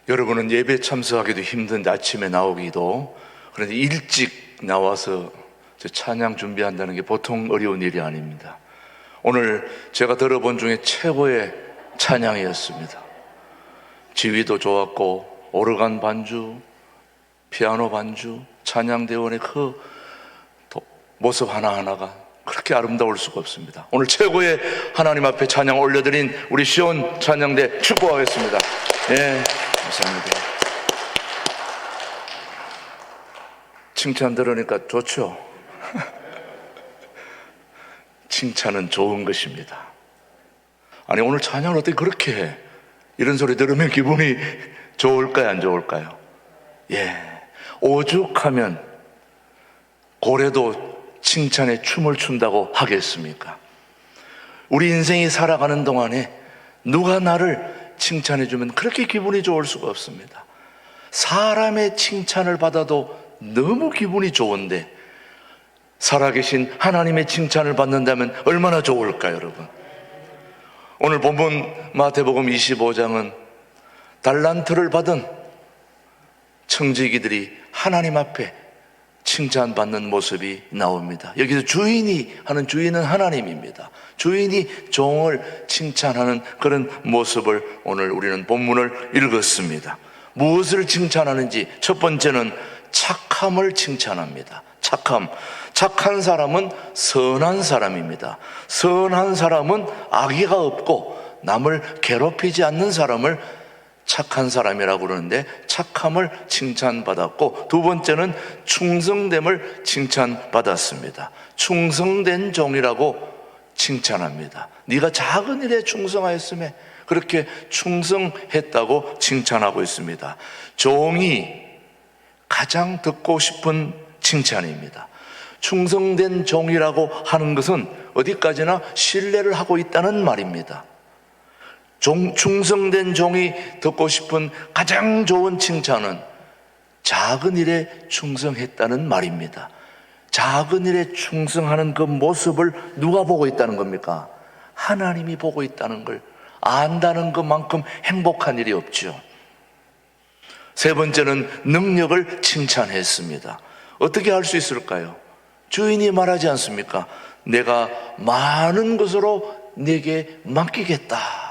여러분은 예배 참석하기도 힘든데 아침에 나오기도, 그런데 일찍 나와서 찬양 준비한다는 게 보통 어려운 일이 아닙니다. 오늘 제가 들어본 중에 최고의 찬양이었습니다. 지휘도 좋았고 오르간 반주, 피아노 반주, 찬양대원의 그 모습 하나하나가 그렇게 아름다울 수가 없습니다. 오늘 최고의 하나님 앞에 찬양 올려드린 우리 시온 찬양대 축복하겠습니다. 예, 감사합니다. 칭찬 들으니까 좋죠? 칭찬은 좋은 것입니다. 아니, 오늘 찬양을 어떻게 그렇게 해? 이런 소리 들으면 기분이 좋을까요, 안 좋을까요? 예, 오죽하면 고래도 칭찬에 춤을 춘다고 하겠습니까? 우리 인생이 살아가는 동안에 누가 나를 칭찬해주면 그렇게 기분이 좋을 수가 없습니다. 사람의 칭찬을 받아도 너무 기분이 좋은데 살아계신 하나님의 칭찬을 받는다면 얼마나 좋을까요, 여러분? 오늘 본문 마태복음 25장은 달란트를 받은 청지기들이 하나님 앞에 칭찬받는 모습이 나옵니다. 여기서 주인이 하는 주인은 하나님입니다. 주인이 종을 칭찬하는 그런 모습을 오늘 우리는 본문을 읽었습니다. 무엇을 칭찬하는지, 첫 번째는 착함을 칭찬합니다. 착한 사람은 선한 사람입니다. 선한 사람은 악의가 없고 남을 괴롭히지 않는 사람을 착한 사람이라고 그러는데, 착함을 칭찬받았고, 두 번째는 충성됨을 칭찬받았습니다. 충성된 종이라고 칭찬합니다. 네가 작은 일에 충성하였음에 그렇게 충성했다고 칭찬하고 있습니다. 종이 가장 듣고 싶은 칭찬입니다. 충성된 종이라고 하는 것은 어디까지나 신뢰를 하고 있다는 말입니다. 충성된 종이 듣고 싶은 가장 좋은 칭찬은 작은 일에 충성했다는 말입니다. 작은 일에 충성하는 그 모습을 누가 보고 있다는 겁니까? 하나님이 보고 있다는 걸 안다는 것만큼 행복한 일이 없죠. 세 번째는 능력을 칭찬했습니다. 어떻게 할 수 있을까요? 주인이 말하지 않습니까? 내가 많은 것으로 네게 맡기겠다.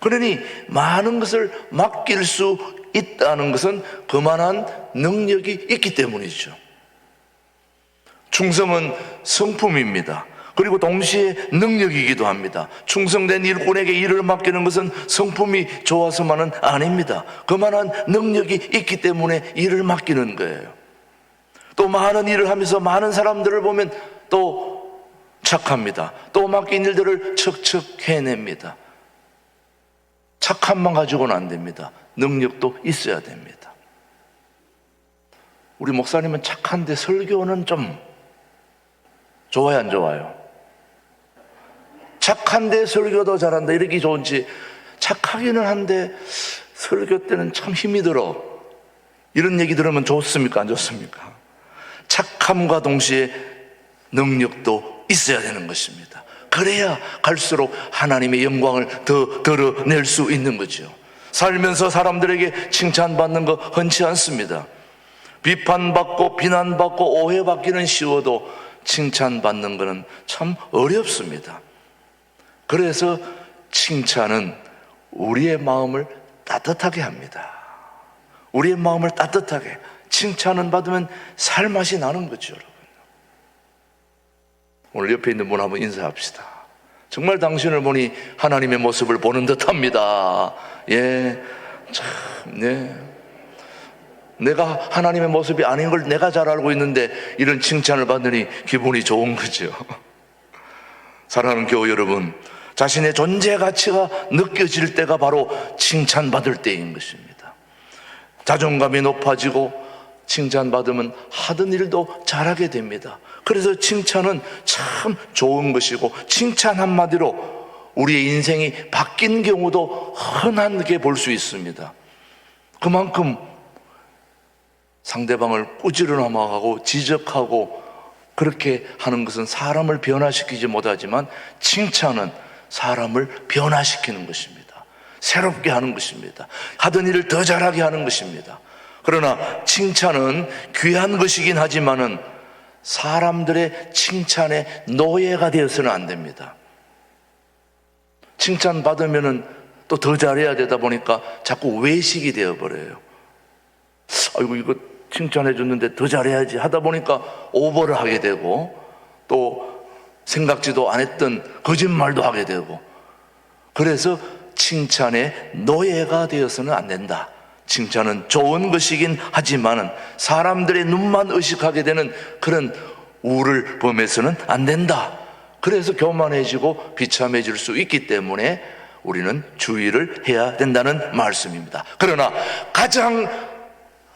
그러니 많은 것을 맡길 수 있다는 것은 그만한 능력이 있기 때문이죠. 충성은 성품입니다. 그리고 동시에 능력이기도 합니다. 충성된 일꾼에게 일을 맡기는 것은 성품이 좋아서만은 아닙니다. 그만한 능력이 있기 때문에 일을 맡기는 거예요. 또 많은 일을 하면서 많은 사람들을 보면 또 착합니다. 또 맡긴 일들을 척척 해냅니다. 착함만 가지고는 안 됩니다. 능력도 있어야 됩니다. 우리 목사님은 착한데 설교는 좀 좋아요, 안 좋아요? 착한데 설교도 잘한다, 이러기 좋은지, 착하기는 한데 설교 때는 참 힘이 들어, 이런 얘기 들으면 좋습니까, 안 좋습니까? 착함과 동시에 능력도 있어야 되는 것입니다. 그래야 갈수록 하나님의 영광을 더 드러낼 수 있는 거죠. 살면서 사람들에게 칭찬받는 거 흔치 않습니다. 비판받고 비난받고 오해받기는 쉬워도 칭찬받는 것은 참 어렵습니다. 그래서 칭찬은 우리의 마음을 따뜻하게 합니다. 우리의 마음을 따뜻하게, 칭찬은 받으면 살맛이 나는 거죠, 여러분. 오늘 옆에 있는 분 한번 인사합시다. 정말 당신을 보니 하나님의 모습을 보는 듯합니다. 예, 참, 네. 내가 하나님의 모습이 아닌 걸 내가 잘 알고 있는데 이런 칭찬을 받으니 기분이 좋은 거죠. 사랑하는 교우 여러분, 자신의 존재 가치가 느껴질 때가 바로 칭찬받을 때인 것입니다. 자존감이 높아지고 칭찬받으면 하던 일도 잘하게 됩니다. 그래서 칭찬은 참 좋은 것이고, 칭찬 한마디로 우리의 인생이 바뀐 경우도 흔하게 볼 수 있습니다. 그만큼 상대방을 꾸지람하고 지적하고 그렇게 하는 것은 사람을 변화시키지 못하지만 칭찬은 사람을 변화시키는 것입니다. 새롭게 하는 것입니다. 하던 일을 더 잘하게 하는 것입니다. 그러나 칭찬은 귀한 것이긴 하지만은 사람들의 칭찬의 노예가 되어서는 안 됩니다. 칭찬받으면은 또 더 잘해야 되다 보니까 자꾸 외식이 되어버려요. 아이고, 이거 칭찬해 줬는데 더 잘해야지 하다 보니까 오버를 하게 되고, 또 생각지도 않았던 거짓말도 하게 되고, 그래서 칭찬의 노예가 되어서는 안 된다. 칭찬은 좋은 것이긴 하지만은 사람들의 눈만 의식하게 되는 그런 우를 범해서는 안 된다. 그래서 교만해지고 비참해질 수 있기 때문에 우리는 주의를 해야 된다는 말씀입니다. 그러나 가장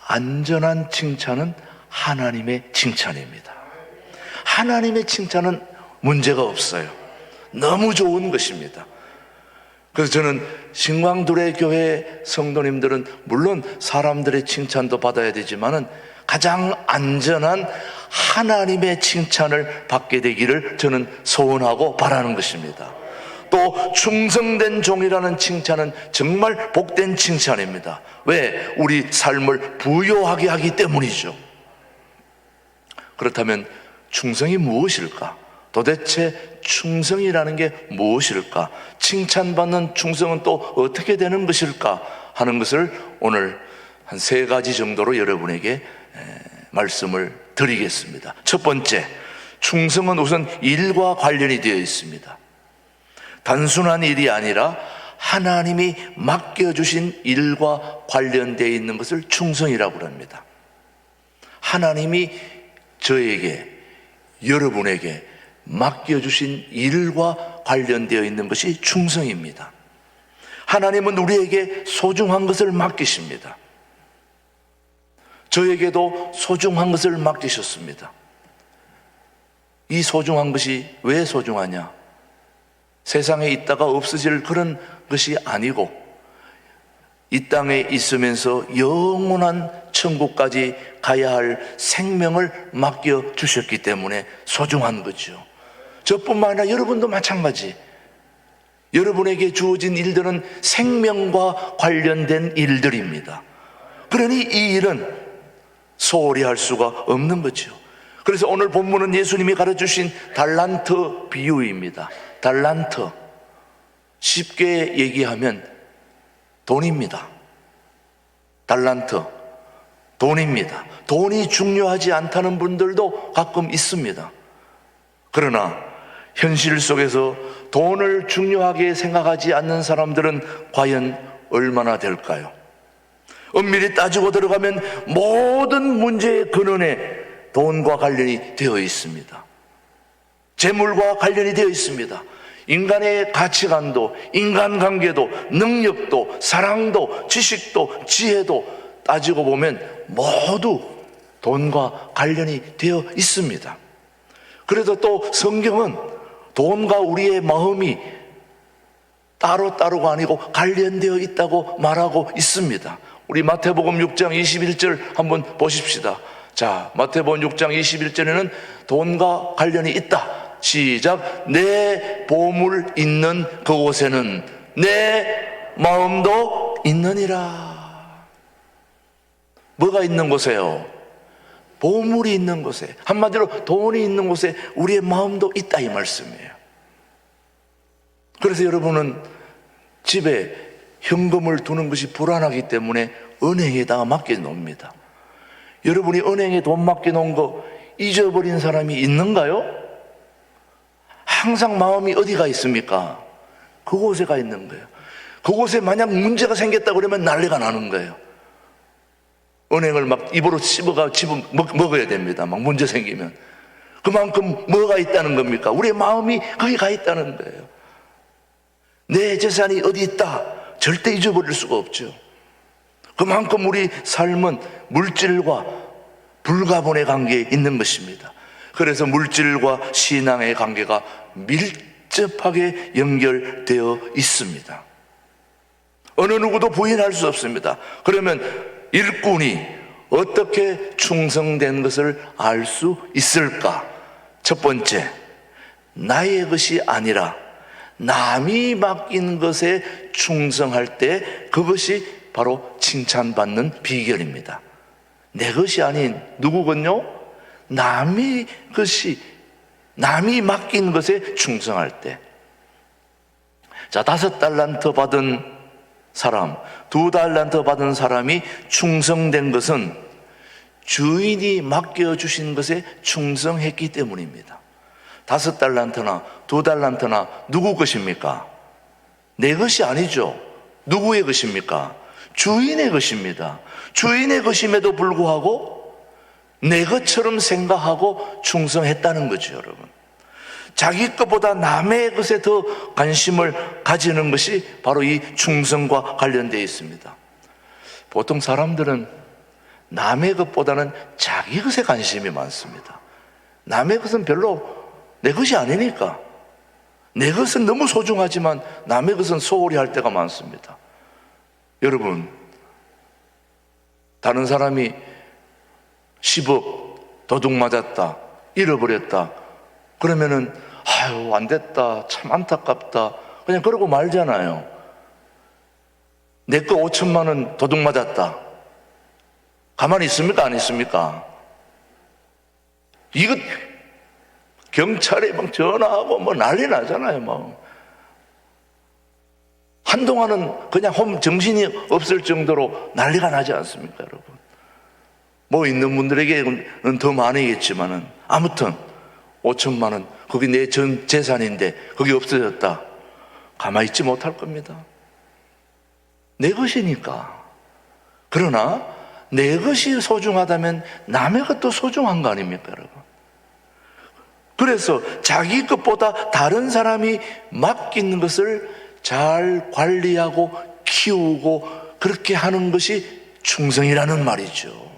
안전한 칭찬은 하나님의 칭찬입니다. 하나님의 칭찬은 문제가 없어요. 너무 좋은 것입니다. 그래서 저는 신광두레 교회 성도님들은 물론 사람들의 칭찬도 받아야 되지만은 가장 안전한 하나님의 칭찬을 받게 되기를 저는 소원하고 바라는 것입니다. 또 충성된 종이라는 칭찬은 정말 복된 칭찬입니다. 왜? 우리 삶을 부요하게 하기 때문이죠. 그렇다면 충성이 무엇일까? 도대체 충성이라는 게 무엇일까? 칭찬받는 충성은 또 어떻게 되는 것일까? 하는 것을 오늘 한 3가지 정도로 여러분에게 말씀을 드리겠습니다. 첫 번째, 충성은 우선 일과 관련이 되어 있습니다. 단순한 일이 아니라 하나님이 맡겨주신 일과 관련되어 있는 것을 충성이라고 합니다. 하나님이 저에게, 여러분에게 맡겨주신 일과 관련되어 있는 것이 충성입니다. 하나님은 우리에게 소중한 것을 맡기십니다. 저에게도 소중한 것을 맡기셨습니다. 이 소중한 것이 왜 소중하냐? 세상에 있다가 없어질 그런 것이 아니고 이 땅에 있으면서 영원한 천국까지 가야 할 생명을 맡겨주셨기 때문에 소중한 거죠. 저뿐만 아니라 여러분도 마찬가지. 여러분에게 주어진 일들은 생명과 관련된 일들입니다. 그러니 이 일은 소홀히 할 수가 없는 거죠. 그래서 오늘 본문은 예수님이 가르쳐주신 달란트 비유입니다. 달란트, 쉽게 얘기하면 돈입니다. 달란트, 돈입니다. 돈이 중요하지 않다는 분들도 가끔 있습니다. 그러나 현실 속에서 돈을 중요하게 생각하지 않는 사람들은 과연 얼마나 될까요? 엄밀히 따지고 들어가면 모든 문제의 근원에 돈과 관련이 되어 있습니다. 재물과 관련이 되어 있습니다. 인간의 가치관도, 인간관계도, 능력도, 사랑도, 지식도, 지혜도 따지고 보면 모두 돈과 관련이 되어 있습니다. 그래서 또 성경은 돈과 우리의 마음이 따로따로가 아니고 관련되어 있다고 말하고 있습니다. 우리 마태복음 6장 21절 한번 보십시다. 자, 마태복음 6장 21절에는 돈과 관련이 있다. 시작. 내 보물 있는 그곳에는 내 마음도 있느니라. 뭐가 있는 곳에요? 보물이 있는 곳에, 한마디로 돈이 있는 곳에 우리의 마음도 있다, 이 말씀이에요. 그래서 여러분은 집에 현금을 두는 것이 불안하기 때문에 은행에다가 맡겨놓습니다. 여러분이 은행에 돈 맡겨놓은 거 잊어버린 사람이 있는가요? 항상 마음이 어디가 있습니까? 그곳에 가 있는 거예요. 그곳에 만약 문제가 생겼다 그러면 난리가 나는 거예요. 은행을 막 입으로 씹어가 먹어야 됩니다. 막 문제 생기면. 그만큼 뭐가 있다는 겁니까? 우리의 마음이 거기 가 있다는 거예요. 내 재산이 어디 있다? 절대 잊어버릴 수가 없죠. 그만큼 우리 삶은 물질과 불가분의 관계에 있는 것입니다. 그래서 물질과 신앙의 관계가 밀접하게 연결되어 있습니다. 어느 누구도 부인할 수 없습니다. 그러면 일꾼이 어떻게 충성된 것을 알 수 있을까? 첫 번째, 나의 것이 아니라 남이 맡긴 것에 충성할 때 그것이 바로 칭찬받는 비결입니다. 내 것이 아닌 누구건요? 남이 맡긴 것에 충성할 때. 자, 5달란트 받은 사람, 2달란트 받은 사람이 충성된 것은 주인이 맡겨주신 것에 충성했기 때문입니다. 5달란트나 2달란트나 누구 것입니까? 내 것이 아니죠. 누구의 것입니까? 주인의 것입니다. 주인의 것임에도 불구하고 내 것처럼 생각하고 충성했다는 거죠, 여러분. 자기 것보다 남의 것에 더 관심을 가지는 것이 바로 이 충성과 관련되어 있습니다. 보통 사람들은 남의 것보다는 자기 것에 관심이 많습니다. 남의 것은 별로 내 것이 아니니까. 내 것은 너무 소중하지만 남의 것은 소홀히 할 때가 많습니다. 여러분, 다른 사람이 10억 도둑 맞았다, 잃어버렸다, 그러면은 아유 안 됐다, 참 안타깝다, 그냥 그러고 말잖아요. 내 거 5천만 원 도둑 맞았다, 가만히 있습니까? 안 있습니까? 이거 경찰에 막 전화하고 뭐 난리 나잖아요. 막 한동안은 그냥 정신이 없을 정도로 난리가 나지 않습니까, 여러분? 뭐 있는 분들에게는 더 많이겠지만은 아무튼 5천만 원, 거기 내 전 재산인데 거기 없어졌다, 가만히 있지 못할 겁니다. 내 것이니까. 그러나 내 것이 소중하다면 남의 것도 소중한 거 아닙니까, 여러분? 그래서 자기 것보다 다른 사람이 맡기는 것을 잘 관리하고 키우고 그렇게 하는 것이 충성이라는 말이죠.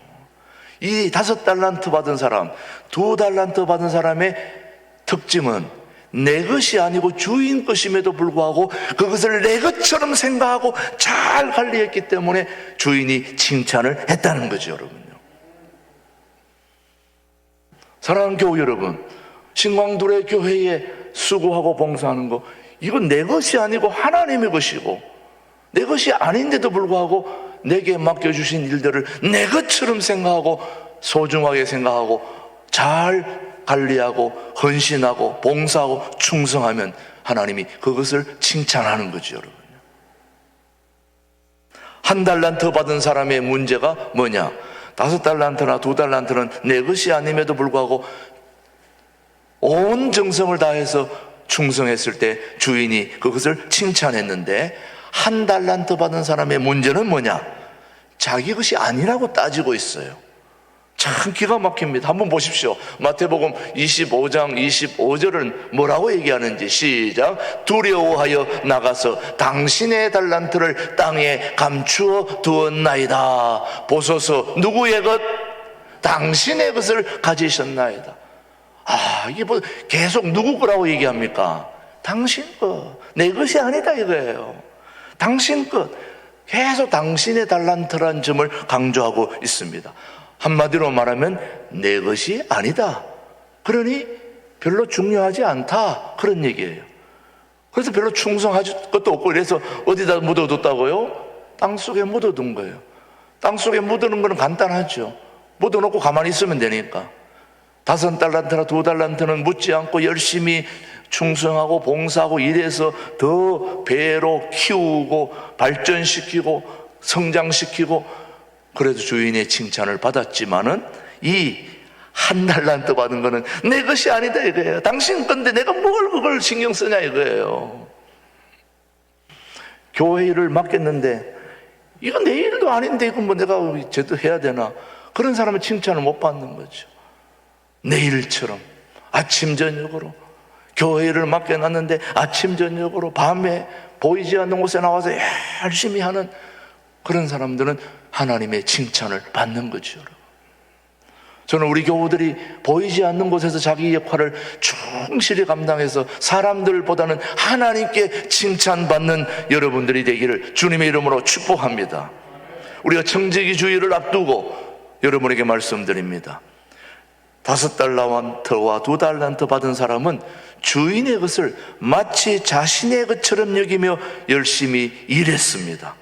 이 5달란트 받은 사람, 2달란트 받은 사람의 특징은 내 것이 아니고 주인 것임에도 불구하고 그것을 내 것처럼 생각하고 잘 관리했기 때문에 주인이 칭찬을 했다는 거죠, 여러분요. 사랑하는 교우 여러분, 신광두레 교회에 수고하고 봉사하는 거, 이건 내 것이 아니고 하나님의 것이고 내 것이 아닌데도 불구하고 내게 맡겨주신 일들을 내 것처럼 생각하고 소중하게 생각하고 잘 관리하고 헌신하고 봉사하고 충성하면 하나님이 그것을 칭찬하는 거죠, 여러분. 1달란트 받은 사람의 문제가 뭐냐? 5달란트나 2달란트는 내 것이 아님에도 불구하고 온 정성을 다해서 충성했을 때 주인이 그것을 칭찬했는데, 1달란트 받은 사람의 문제는 뭐냐? 자기 것이 아니라고 따지고 있어요. 참 기가 막힙니다. 한번 보십시오. 마태복음 25장 25절은 뭐라고 얘기하는지. 시작. 두려워하여 나가서 당신의 달란트를 땅에 감추어 두었나이다. 보소서, 누구의 것? 당신의 것을 가지셨나이다. 이게 뭐 계속 누구 거라고 얘기합니까? 당신 것. 내 것이 아니다 이거예요. 당신 것. 계속 당신의 달란트란 점을 강조하고 있습니다. 한마디로 말하면 내 것이 아니다, 그러니 별로 중요하지 않다, 그런 얘기예요. 그래서 별로 충성할 것도 없고, 그래서 어디다 묻어뒀다고요? 땅속에 묻어둔 거예요. 땅속에 묻어놓은 거는 간단하죠. 묻어놓고 가만히 있으면 되니까. 5달란트나 2달란트는 묻지 않고 열심히 충성하고 봉사하고 일해서 더 배로 키우고 발전시키고 성장시키고, 그래도 주인의 칭찬을 받았지만은 이 1달란트 받은 거는 내 것이 아니다 이거예요. 당신 건데 내가 뭘 그걸 신경 쓰냐 이거예요. 교회 일을 맡겼는데 이건 내 일도 아닌데 이건 뭐 내가 제대로 해야 되나, 그런 사람은 칭찬을 못 받는 거죠. 내 일처럼 아침 저녁으로 교회를 맡겨놨는데 아침 저녁으로 밤에 보이지 않는 곳에 나와서 열심히 하는 그런 사람들은 하나님의 칭찬을 받는 거죠. 저는 우리 교우들이 보이지 않는 곳에서 자기 역할을 충실히 감당해서 사람들보다는 하나님께 칭찬받는 여러분들이 되기를 주님의 이름으로 축복합니다. 우리가 청지기 주일을 앞두고 여러분에게 말씀드립니다. 5달란트와 2달란트 받은 사람은 주인의 것을 마치 자신의 것처럼 여기며 열심히 일했습니다.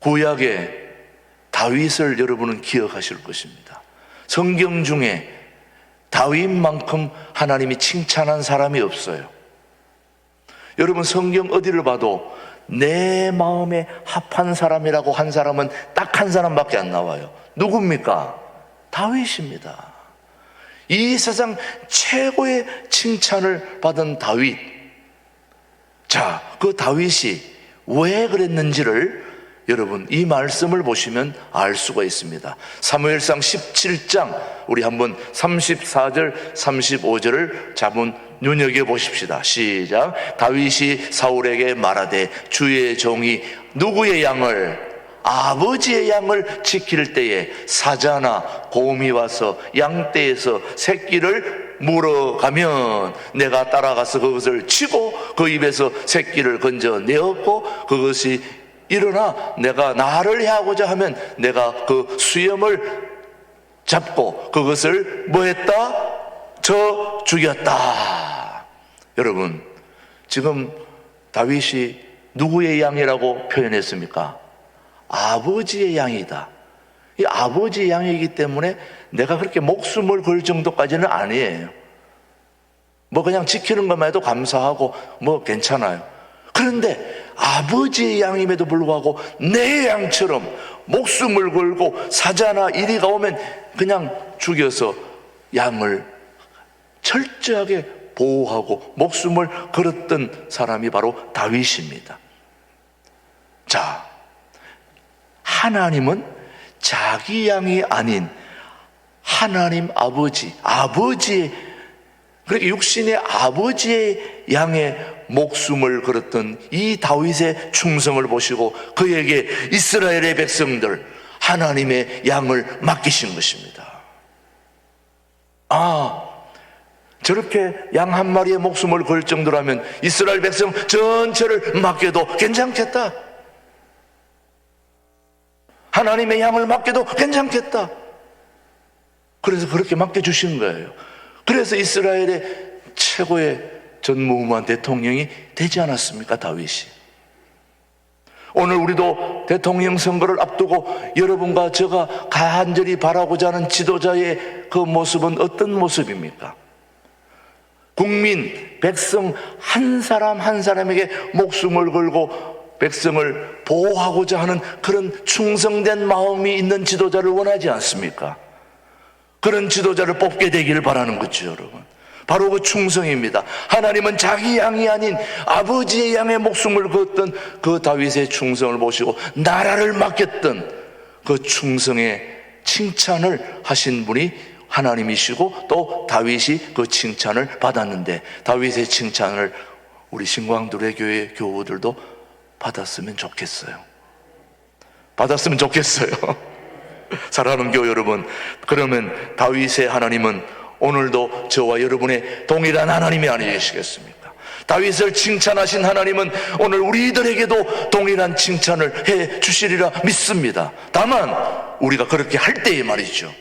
구약의 다윗을 여러분은 기억하실 것입니다. 성경 중에 다윗만큼 하나님이 칭찬한 사람이 없어요. 여러분, 성경 어디를 봐도 내 마음에 합한 사람이라고 한 사람은 딱 한 사람밖에 안 나와요. 누굽니까? 다윗입니다. 이 세상 최고의 칭찬을 받은 다윗. 자, 그 다윗이 왜 그랬는지를 여러분 이 말씀을 보시면 알 수가 있습니다. 사무엘상 17장 우리 한번 34절 35절을 한번 눈여겨보십시다. 시작. 다윗이 사울에게 말하되 주의 종이 누구의 양을, 아버지의 양을 지킬 때에 사자나 곰이 와서 양떼에서 새끼를 물어가면 내가 따라가서 그것을 치고 그 입에서 새끼를 건져내었고, 그것이 일어나 내가 나를 해하고자 하면 내가 그 수염을 잡고 그것을 뭐했다? 저 죽였다. 여러분, 지금 다윗이 누구의 양이라고 표현했습니까? 아버지의 양이다. 이 아버지의 양이기 때문에 내가 그렇게 목숨을 걸 정도까지는 아니에요. 뭐 그냥 지키는 것만 해도 감사하고 뭐 괜찮아요. 그런데 아버지의 양임에도 불구하고 내 양처럼 목숨을 걸고 사자나 이리가 오면 그냥 죽여서 양을 철저하게 보호하고 목숨을 걸었던 사람이 바로 다윗입니다. 자, 하나님은 자기 양이 아닌 하나님 아버지의, 그러니까 육신의 아버지의 양의 목숨을 걸었던 이 다윗의 충성을 보시고 그에게 이스라엘의 백성들 하나님의 양을 맡기신 것입니다. 저렇게 양 한 마리의 목숨을 걸 정도라면 이스라엘 백성 전체를 맡겨도 괜찮겠다. 하나님의 양을 맡겨도 괜찮겠다. 그래서 그렇게 맡겨주신 거예요. 그래서 이스라엘의 최고의 전무후무한 대통령이 되지 않았습니까? 다윗이. 오늘 우리도 대통령 선거를 앞두고 여러분과 제가 간절히 바라고자 하는 지도자의 그 모습은 어떤 모습입니까? 국민, 백성 한 사람 한 사람에게 목숨을 걸고 백성을 보호하고자 하는 그런 충성된 마음이 있는 지도자를 원하지 않습니까? 그런 지도자를 뽑게 되기를 바라는 거죠, 여러분. 바로 그 충성입니다. 하나님은 자기 양이 아닌 아버지의 양의 목숨을 걸었던 그 다윗의 충성을 보시고 나라를 맡겼던 그 충성의 칭찬을 하신 분이 하나님이시고 또 다윗이 그 칭찬을 받았는데, 다윗의 칭찬을 우리 신광두레 교회 교우들도 받았으면 좋겠어요. 받았으면 좋겠어요. 사랑하는 교회 여러분, 그러면 다윗의 하나님은 오늘도 저와 여러분의 동일한 하나님이 아니시겠습니까? 다윗을 칭찬하신 하나님은 오늘 우리들에게도 동일한 칭찬을 해 주시리라 믿습니다. 다만 우리가 그렇게 할 때에 말이죠.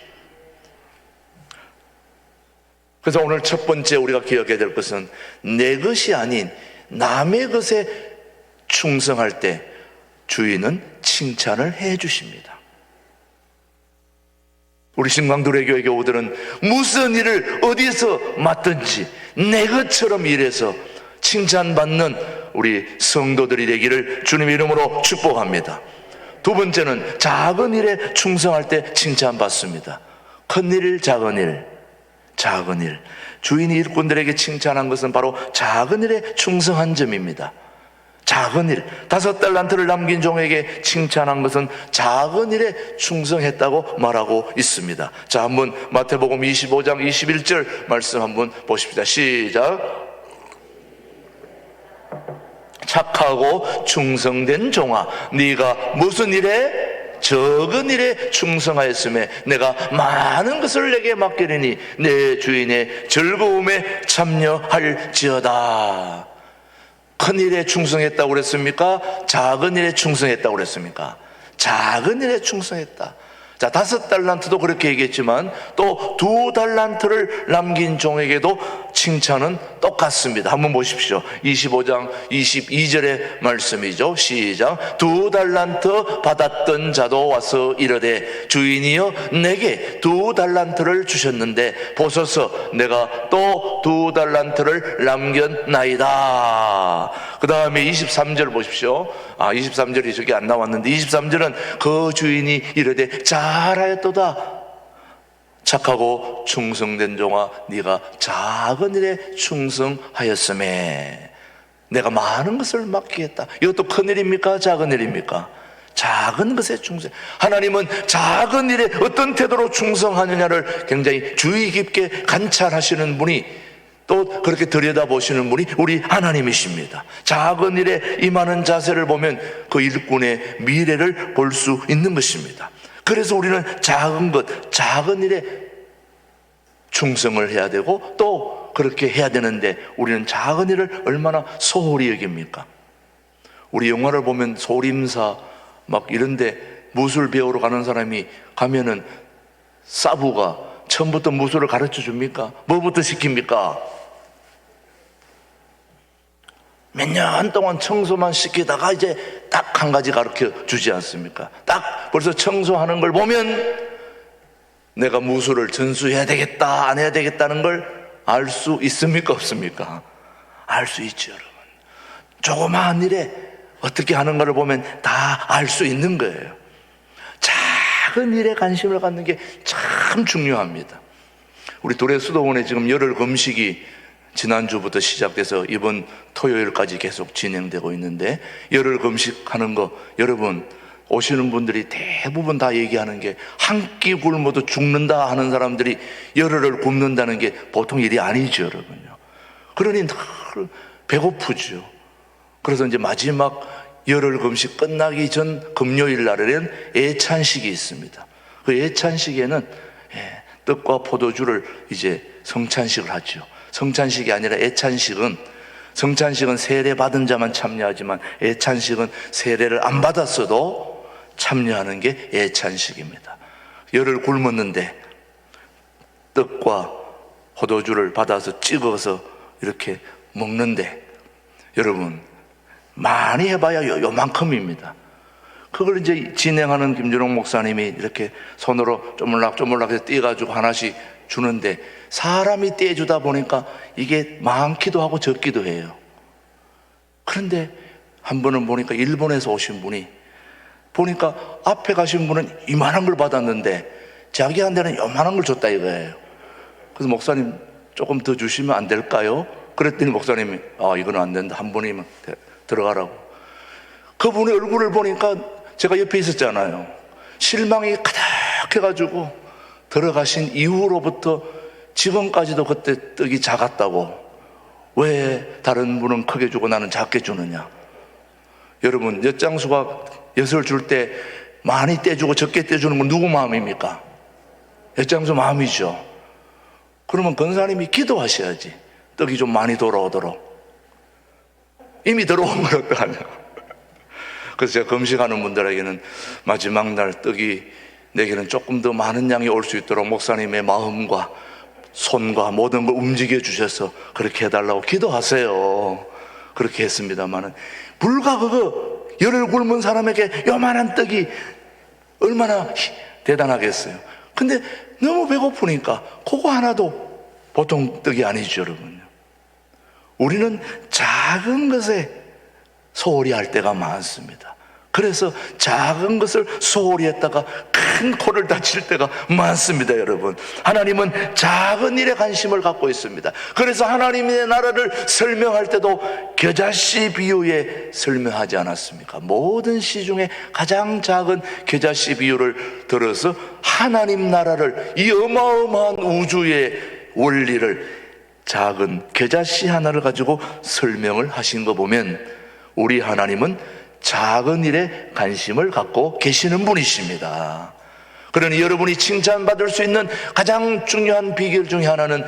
그래서 오늘 첫 번째 우리가 기억해야 될 것은 내 것이 아닌 남의 것에 충성할 때 주인은 칭찬을 해 주십니다. 우리 신광두레 교회 교우들은 무슨 일을 어디서 맡든지 내 것처럼 일해서 칭찬받는 우리 성도들이 되기를 주님의 이름으로 축복합니다. 두 번째는 작은 일에 충성할 때 칭찬받습니다. 큰 일, 작은 일, 작은 일. 주인이 일꾼들에게 칭찬한 것은 바로 작은 일에 충성한 점입니다. 작은 일, 5달란트를 남긴 종에게 칭찬한 것은 작은 일에 충성했다고 말하고 있습니다. 자, 한번 마태복음 25장 21절 말씀 한번 보십시다. 시작. 착하고 충성된 종아, 네가 무슨 일에? 적은 일에 충성하였음에 내가 많은 것을 내게 맡기리니 내 주인의 즐거움에 참여할지어다. 큰 일에 충성했다고 그랬습니까? 작은 일에 충성했다고 그랬습니까? 작은 일에 충성했다. 자, 5달란트도 그렇게 얘기했지만 또 2달란트를 남긴 종에게도 칭찬은 똑같습니다. 한번 보십시오. 25장 22절의 말씀이죠. 시작. 2달란트 받았던 자도 와서 이르되 주인이여 내게 2달란트를 주셨는데 보소서 내가 또 2달란트를 남겼나이다. 그 다음에 23절 보십시오. 23절이 저기 안 나왔는데 23절은 그 주인이 이르되 잘하였도다. 착하고 충성된 종아 네가 작은 일에 충성하였음에 내가 많은 것을 맡기겠다. 이것도 큰 일입니까? 작은 일입니까? 작은 것에 충성. 하나님은 작은 일에 어떤 태도로 충성하느냐를 굉장히 주의 깊게 관찰하시는 분이, 또 그렇게 들여다보시는 분이 우리 하나님이십니다. 작은 일에 임하는 자세를 보면 그 일꾼의 미래를 볼 수 있는 것입니다. 그래서 우리는 작은 것, 작은 일에 충성을 해야 되고 또 그렇게 해야 되는데 우리는 작은 일을 얼마나 소홀히 여깁니까? 우리 영화를 보면 소림사 막 이런데 무술 배우러 가는 사람이 가면은 사부가 처음부터 무술을 가르쳐 줍니까? 뭐부터 시킵니까? 몇 년 동안 청소만 시키다가 이제 딱 한 가지 가르쳐 주지 않습니까? 딱 벌써 청소하는 걸 보면 내가 무술을 전수해야 되겠다, 안 해야 되겠다는 걸 알 수 있습니까? 없습니까? 알 수 있죠, 여러분. 조그마한 일에 어떻게 하는가를 보면 다 알 수 있는 거예요. 작은 일에 관심을 갖는 게 참 중요합니다. 우리 도래 수도원에 지금 열흘 금식이 지난주부터 시작돼서 이번 토요일까지 계속 진행되고 있는데, 열흘 금식하는 거 여러분 오시는 분들이 대부분 다 얘기하는 게 한 끼 굶어도 죽는다 하는 사람들이 열흘을 굶는다는 게 보통 일이 아니죠, 여러분요. 그러니 늘 배고프죠. 그래서 이제 마지막 열흘 금식 끝나기 전 금요일 날에는 애찬식이 있습니다. 그 애찬식에는 떡과 포도주를 이제 성찬식을 하죠. 성찬식이 아니라 애찬식은, 성찬식은 세례 받은 자만 참여하지만 애찬식은 세례를 안 받았어도 참여하는 게 애찬식입니다. 열흘 굶었는데 떡과 포도주를 받아서 찍어서 이렇게 먹는데 여러분 많이 해봐야 요만큼입니다. 그걸 이제 진행하는 김준홍 목사님이 이렇게 손으로 쪼물락쪼물락 해서 떼가지고 하나씩 주는데 사람이 떼주다 보니까 이게 많기도 하고 적기도 해요. 그런데 한 번은 보니까 일본에서 오신 분이 보니까 앞에 가신 분은 이만한 걸 받았는데 자기한테는 요만한 걸 줬다 이거예요. 그래서 목사님 조금 더 주시면 안 될까요? 그랬더니 목사님이 이건 안 된다, 한 번이면 들어가라고. 그분의 얼굴을 보니까 제가 옆에 있었잖아요. 실망이 가득해가지고 들어가신 이후로부터 지금까지도 그때 떡이 작았다고, 왜 다른 분은 크게 주고 나는 작게 주느냐. 여러분 엿장수가 엿을 줄 때 많이 떼주고 적게 떼주는 건 누구 마음입니까? 엿장수 마음이죠. 그러면 권사님이 기도하셔야지 떡이 좀 많이 돌아오도록. 이미 들어온 걸 어떡하냐. 그래서 제가 금식하는 분들에게는 마지막 날 떡이 내게는 조금 더 많은 양이 올 수 있도록 목사님의 마음과 손과 모든 걸 움직여 주셔서 그렇게 해달라고 기도하세요. 그렇게 했습니다만은 불과 그거 열흘 굶은 사람에게 요만한 떡이 얼마나 대단하겠어요. 근데 너무 배고프니까 그거 하나도 보통 떡이 아니죠, 여러분. 우리는 작은 것에 소홀히 할 때가 많습니다. 그래서 작은 것을 소홀히 했다가 큰 코를 다칠 때가 많습니다, 여러분. 하나님은 작은 일에 관심을 갖고 있습니다. 그래서 하나님의 나라를 설명할 때도 겨자씨 비유에 설명하지 않았습니까? 모든 씨 중에 가장 작은 겨자씨 비유를 들어서 하나님 나라를, 이 어마어마한 우주의 원리를 작은 겨자씨 하나를 가지고 설명을 하신 거 보면 우리 하나님은 작은 일에 관심을 갖고 계시는 분이십니다. 그러니 여러분이 칭찬받을 수 있는 가장 중요한 비결 중에 하나는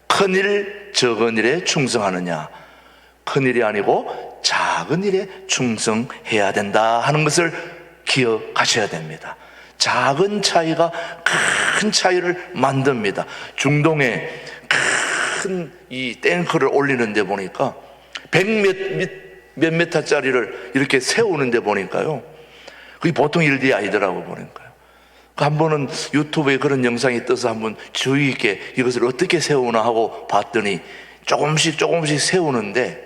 큰일, 적은 일에 충성하느냐, 큰일이 아니고 작은 일에 충성해야 된다 하는 것을 기억하셔야 됩니다. 작은 차이가 큰 차이를 만듭니다. 중동에 큰 이 탱크를 올리는데 보니까 100몇 미터짜리를 이렇게 세우는데 보니까요, 그게 보통 일이 아니더라고 보니까요. 한 번은 유튜브에 그런 영상이 떠서 한번 주의 있게 이것을 어떻게 세우나 하고 봤더니 조금씩 세우는데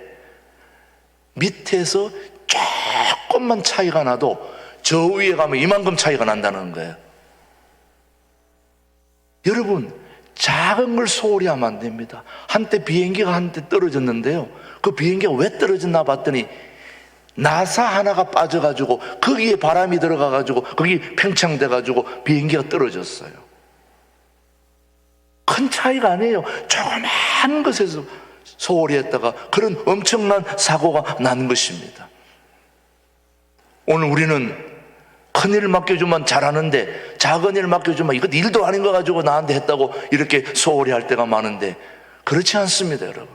밑에서 조금만 차이가 나도 저 위에 가면 이만큼 차이가 난다는 거예요. 여러분, 작은 걸 소홀히 하면 안 됩니다. 한때 비행기가 한때 떨어졌는데요, 그 비행기가 왜 떨어졌나 봤더니 나사 하나가 빠져가지고 거기에 바람이 들어가가지고 거기 팽창돼가지고 비행기가 떨어졌어요. 큰 차이가 아니에요. 조그만 것에서 소홀히 했다가 그런 엄청난 사고가 난 것입니다. 오늘 우리는 큰 일 맡겨주면 잘하는데 작은 일 맡겨주면 이거 일도 아닌 거 가지고 나한테 했다고 이렇게 소홀히 할 때가 많은데, 그렇지 않습니다, 여러분.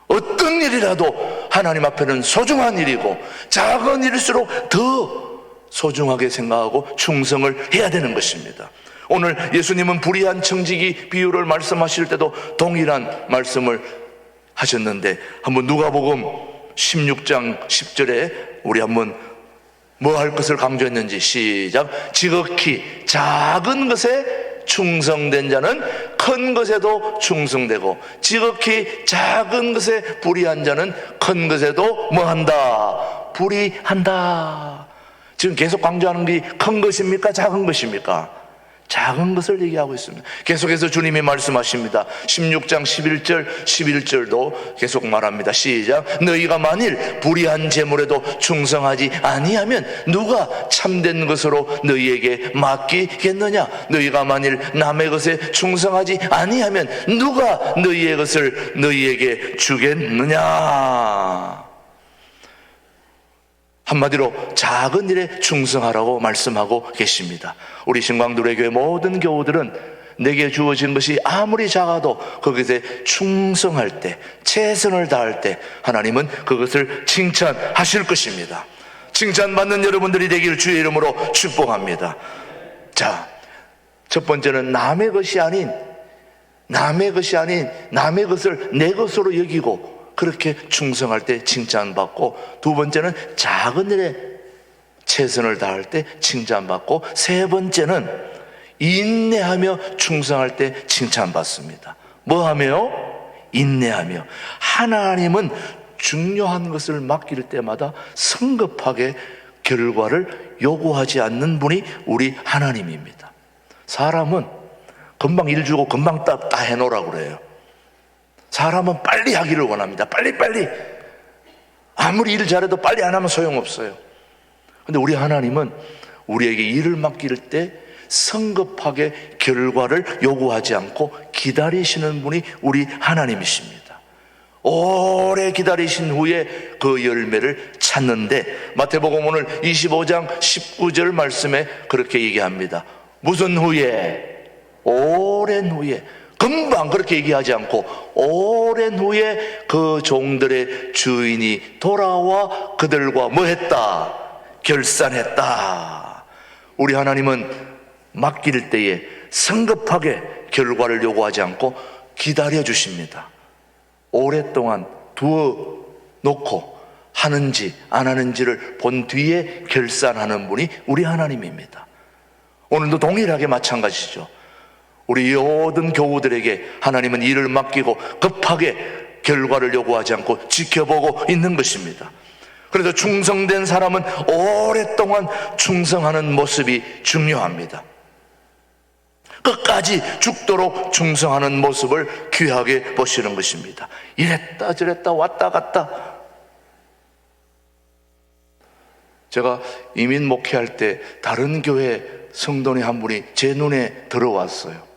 어떤 일이라도 하나님 앞에는 소중한 일이고 작은 일일수록 더 소중하게 생각하고 충성을 해야 되는 것입니다. 오늘 예수님은 불의한 청지기 비유를 말씀하실 때도 동일한 말씀을 하셨는데, 한번 누가복음 16장 10절에 우리 한번 뭐 할 것을 강조했는지 시작. 지극히 작은 것에 충성된 자는 큰 것에도 충성되고 지극히 작은 것에 불의한 자는 큰 것에도 뭐한다? 불의한다. 지금 계속 강조하는 게 큰 것입니까? 작은 것입니까? 작은 것을 얘기하고 있습니다. 계속해서 주님이 말씀하십니다. 16장 11절 11절도 계속 말합니다. 시작. 너희가 만일 불의한 재물에도 충성하지 아니하면 누가 참된 것으로 너희에게 맡기겠느냐? 너희가 만일 남의 것에 충성하지 아니하면 누가 너희의 것을 너희에게 주겠느냐? 한마디로 작은 일에 충성하라고 말씀하고 계십니다. 우리 신광두레 교회 모든 교우들은 내게 주어진 것이 아무리 작아도 그것에 충성할 때, 최선을 다할 때 하나님은 그것을 칭찬하실 것입니다. 칭찬받는 여러분들이 되기를 주의 이름으로 축복합니다. 자, 첫 번째는 남의 것이 아닌 남의 것을 내 것으로 여기고 그렇게 충성할 때 칭찬받고, 두 번째는 작은 일에 최선을 다할 때 칭찬받고, 세 번째는 인내하며 충성할 때 칭찬받습니다. 뭐하며? 인내하며. 하나님은 중요한 것을 맡길 때마다 성급하게 결과를 요구하지 않는 분이 우리 하나님입니다. 사람은 금방 일 주고 금방 따 해놓으라고 그래요. 사람은 빨리 하기를 원합니다. 빨리. 아무리 일을 잘해도 빨리 안 하면 소용없어요. 근데 우리 하나님은 우리에게 일을 맡길 때 성급하게 결과를 요구하지 않고 기다리시는 분이 우리 하나님이십니다. 오래 기다리신 후에 그 열매를 찾는데, 마태복음 오늘 25장 19절 말씀에 그렇게 얘기합니다. 무슨 후에? 오랜 후에. 금방 그렇게 얘기하지 않고 오랜 후에 그 종들의 주인이 돌아와 그들과 뭐 했다? 결산했다. 우리 하나님은 맡길 때에 성급하게 결과를 요구하지 않고 기다려 주십니다. 오랫동안 두어 놓고 하는지 안 하는지를 본 뒤에 결산하는 분이 우리 하나님입니다. 오늘도 동일하게 마찬가지죠. 우리 모든 교우들에게 하나님은 일을 맡기고 급하게 결과를 요구하지 않고 지켜보고 있는 것입니다. 그래서 충성된 사람은 오랫동안 충성하는 모습이 중요합니다. 끝까지 죽도록 충성하는 모습을 귀하게 보시는 것입니다. 이랬다 저랬다 왔다 갔다. 제가 이민 목회할 때 다른 교회 성도님 한 분이 제 눈에 들어왔어요.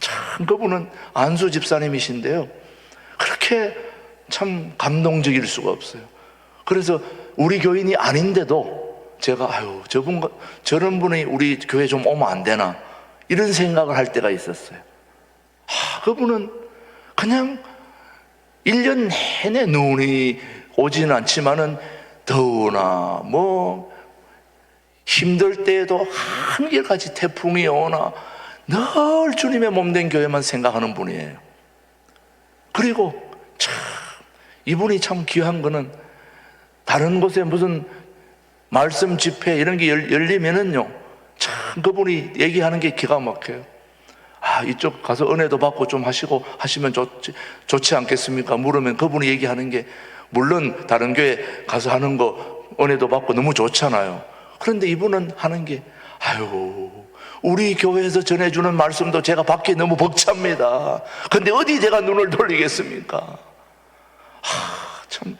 참 그분은 안수 집사님이신데요, 그렇게 참 감동적일 수가 없어요. 그래서 우리 교인이 아닌데도 제가 저런 분이 우리 교회 좀 오면 안 되나 이런 생각을 할 때가 있었어요. 그분은 그냥 1년 내내 눈이 오지는 않지만은 더우나 뭐 힘들 때에도 한결같이 태풍이 오나 늘 주님의 몸된 교회만 생각하는 분이에요. 그리고 참 이분이 참 귀한 거는 다른 곳에 무슨 말씀 집회 이런 게 열리면은요, 참 그분이 얘기하는 게 기가 막혀요. 이쪽 가서 은혜도 받고 좀 하시고 하시면 좋지 않겠습니까? 물으면 그분이 얘기하는 게, 물론 다른 교회 가서 하는 거 은혜도 받고 너무 좋잖아요. 그런데 이분은 하는 게, 우리 교회에서 전해주는 말씀도 제가 받기 너무 벅찹니다. 근데 어디 제가 눈을 돌리겠습니까? 참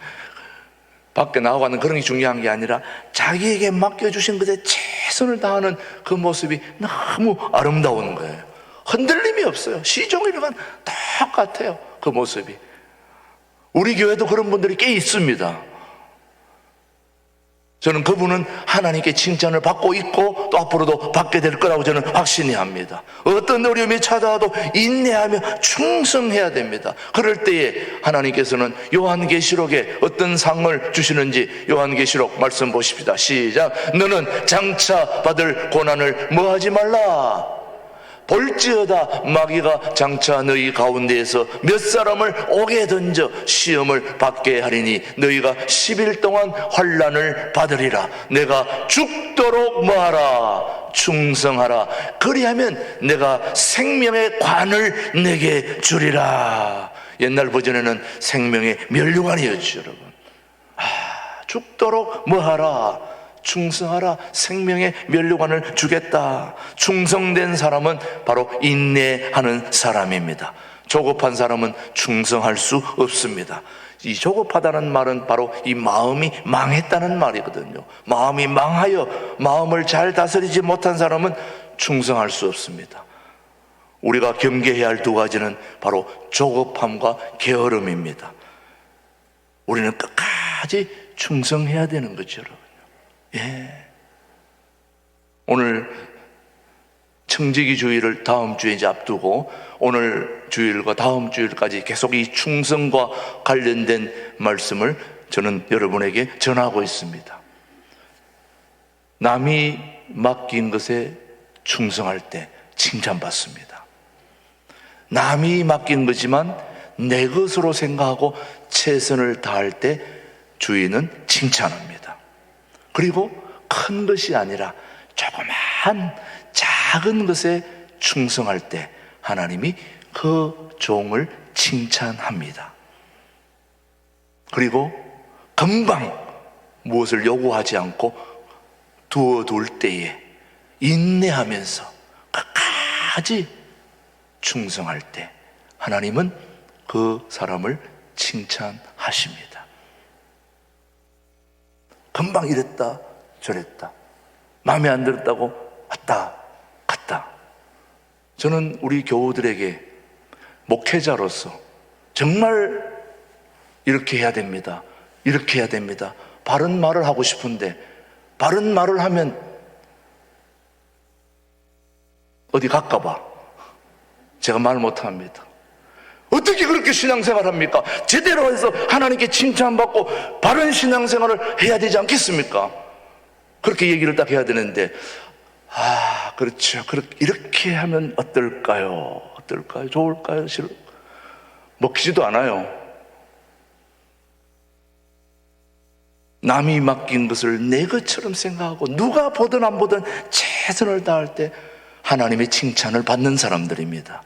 밖에 나가는 그런 게 중요한 게 아니라 자기에게 맡겨주신 것에 최선을 다하는 그 모습이 너무 아름다운 거예요. 흔들림이 없어요. 시종일관 똑같아요, 그 모습이. 우리 교회도 그런 분들이 꽤 있습니다. 저는 그분은 하나님께 칭찬을 받고 있고 또 앞으로도 받게 될 거라고 저는 확신이 합니다. 어떤 어려움이 찾아와도 인내하며 충성해야 됩니다. 그럴 때에 하나님께서는 요한계시록에 어떤 상을 주시는지 요한계시록 말씀 보십시다. 시작. 너는 장차 받을 고난을 뭐하지 말라. 볼지어다 마귀가 장차 너희 가운데에서 몇 사람을 옥에 던져 시험을 받게 하리니 너희가 10일 동안 환난을 받으리라. 내가 죽도록 뭐하라? 충성하라. 그리하면 내가 생명의 관을 내게 주리라. 옛날 버전에는 생명의 면류관이었죠, 여러분. 죽도록 뭐하라? 충성하라. 생명의 면류관을 주겠다. 충성된 사람은 바로 인내하는 사람입니다. 조급한 사람은 충성할 수 없습니다. 이 조급하다는 말은 바로 이 마음이 망했다는 말이거든요. 마음이 망하여 마음을 잘 다스리지 못한 사람은 충성할 수 없습니다. 우리가 경계해야 할 두 가지는 바로 조급함과 게으름입니다. 우리는 끝까지 충성해야 되는 거죠, 여러분. 오늘 청지기 주일을 다음 주에 이제 앞두고 오늘 주일과 다음 주일까지 계속 이 충성과 관련된 말씀을 저는 여러분에게 전하고 있습니다. 남이 맡긴 것에 충성할 때 칭찬받습니다. 남이 맡긴 거지만 내 것으로 생각하고 최선을 다할 때 주인은 칭찬합니다. 그리고 큰 것이 아니라 조그만 작은 것에 충성할 때 하나님이 그 종을 칭찬합니다. 그리고 금방 무엇을 요구하지 않고 두어둘 때에 인내하면서 끝까지 충성할 때 하나님은 그 사람을 칭찬하십니다. 금방 이랬다 저랬다, 마음에 안 들었다고 왔다 갔다. 저는 우리 교우들에게 목회자로서 정말 이렇게 해야 됩니다, 이렇게 해야 됩니다, 바른 말을 하고 싶은데 바른 말을 하면 어디 갈까봐 제가 말 못합니다. 어떻게 그렇게 신앙생활을 합니까? 제대로 해서 하나님께 칭찬받고 바른 신앙생활을 해야 되지 않겠습니까? 그렇게 얘기를 딱 해야 되는데, 그렇죠, 이렇게 하면 어떨까요? 좋을까요? 먹히지도 않아요. 남이 맡긴 것을 내 것처럼 생각하고 누가 보든 안 보든 최선을 다할 때 하나님의 칭찬을 받는 사람들입니다.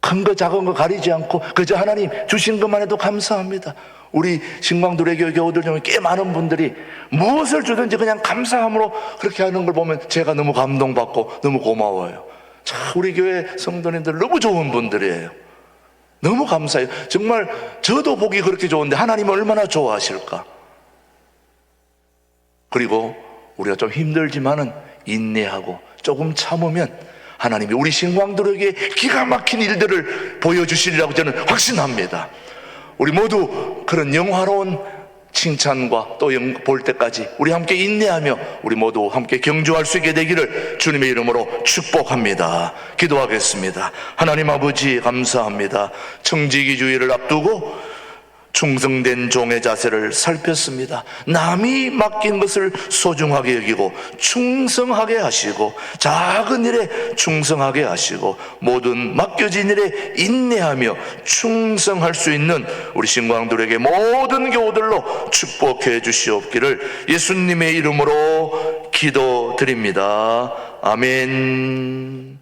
큰 거 작은 거 가리지 않고 그저 하나님 주신 것만 해도 감사합니다. 우리 신광두레교 교우들 중에 꽤 많은 분들이 무엇을 주든지 그냥 감사함으로 그렇게 하는 걸 보면 제가 너무 감동받고 너무 고마워요. 참 우리 교회 성도님들 너무 좋은 분들이에요. 너무 감사해요. 정말 저도 보기 그렇게 좋은데 하나님은 얼마나 좋아하실까. 그리고 우리가 좀 힘들지만은 인내하고 조금 참으면 하나님이 우리 신광들에게 기가 막힌 일들을 보여주시리라고 저는 확신합니다. 우리 모두 그런 영화로운 칭찬과 또 볼 때까지 우리 함께 인내하며 우리 모두 함께 경주할 수 있게 되기를 주님의 이름으로 축복합니다. 기도하겠습니다. 하나님 아버지 감사합니다. 청지기 주일을 앞두고 충성된 종의 자세를 살폈습니다. 남이 맡긴 것을 소중하게 여기고 충성하게 하시고, 작은 일에 충성하게 하시고, 모든 맡겨진 일에 인내하며 충성할 수 있는 우리 신광들에게 모든 교우들로 축복해 주시옵기를 예수님의 이름으로 기도드립니다. 아멘.